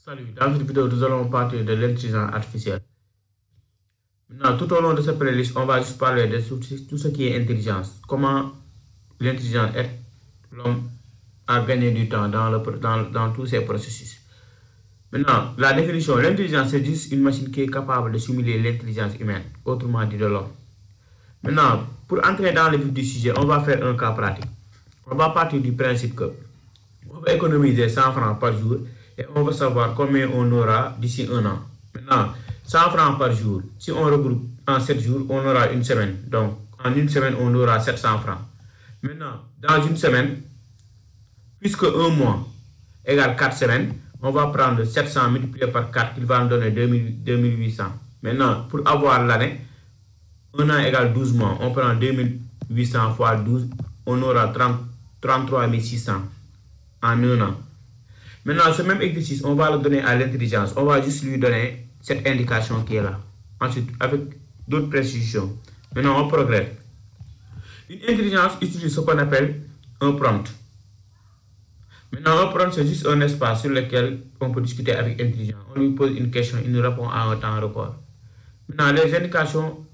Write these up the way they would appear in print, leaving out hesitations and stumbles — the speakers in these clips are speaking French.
Salut, dans cette vidéo, nous allons parler de l'intelligence artificielle. Maintenant, tout au long de cette playlist, on va juste parler de tout ce qui est intelligence. Comment l'intelligence aide l'homme à gagner du temps dans tous ces processus. Maintenant, la définition, l'intelligence, c'est juste une machine qui est capable de simuler l'intelligence humaine, autrement dit de l'homme. Maintenant, pour entrer dans le vif du sujet, on va faire un cas pratique. On va partir du principe que on va économiser 100 francs par jour et on va savoir combien on aura d'ici un an. Maintenant, 100 francs par jour, si on regroupe en 7 jours, on aura une semaine. Donc, en une semaine, on aura 700 francs. Maintenant, dans une semaine, puisque un mois égale 4 semaines, on va prendre 700 multiplié par 4 qui va nous donner 2800. Maintenant, pour avoir l'année, un an égale 12 mois. On prend 2800 fois 12, on aura 33 600 en un an. Maintenant, ce même exercice, on va le donner à l'intelligence. On va juste lui donner cette indication qui est là. Ensuite, avec d'autres précisions. Maintenant, on progresse. Une intelligence utilise ce qu'on appelle un prompt. Maintenant, un prompt, c'est juste un espace sur lequel on peut discuter avec l'intelligence. On lui pose une question, il nous répond à un temps record. Maintenant, les indications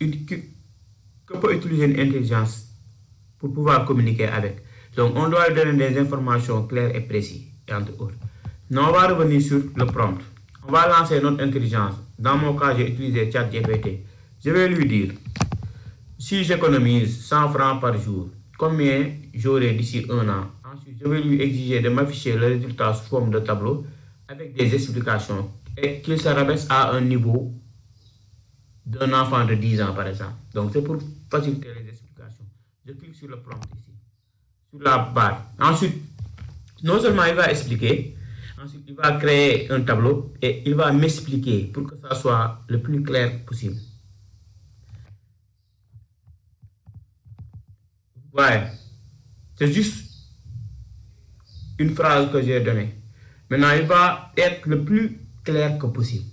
que peut utiliser une intelligence pour pouvoir communiquer avec. Donc, on doit lui donner des informations claires et précises, entre autres. Maintenant, on va revenir sur le prompt. On va lancer notre intelligence. Dans mon cas, j'ai utilisé ChatGPT. Je vais lui dire, si j'économise 100 francs par jour, combien j'aurai d'ici un an? Ensuite, je vais lui exiger de m'afficher le résultat sous forme de tableau avec des explications et qu'il se rabaisse à un niveau d'un enfant de 10 ans, par exemple. Donc, c'est pour faciliter les explications. Je clique sur le prompt ici, sur la barre. Ensuite, non seulement il va expliquer, ensuite il va créer un tableau et il va m'expliquer pour que ça soit le plus clair possible. Ouais, c'est juste une phrase que j'ai donnée. Maintenant, il va être le plus clair que possible.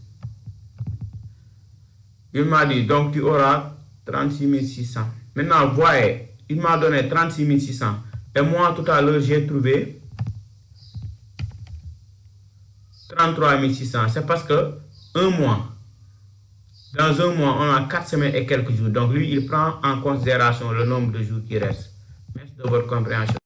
Il m'a dit, donc tu auras 36 600. Maintenant, voyez, il m'a donné 36 600. Et moi, tout à l'heure, j'ai trouvé 33 600. C'est parce que un mois, dans un mois, on a 4 semaines et quelques jours. Donc, lui, il prend en considération le nombre de jours qui restent. Merci de votre compréhension.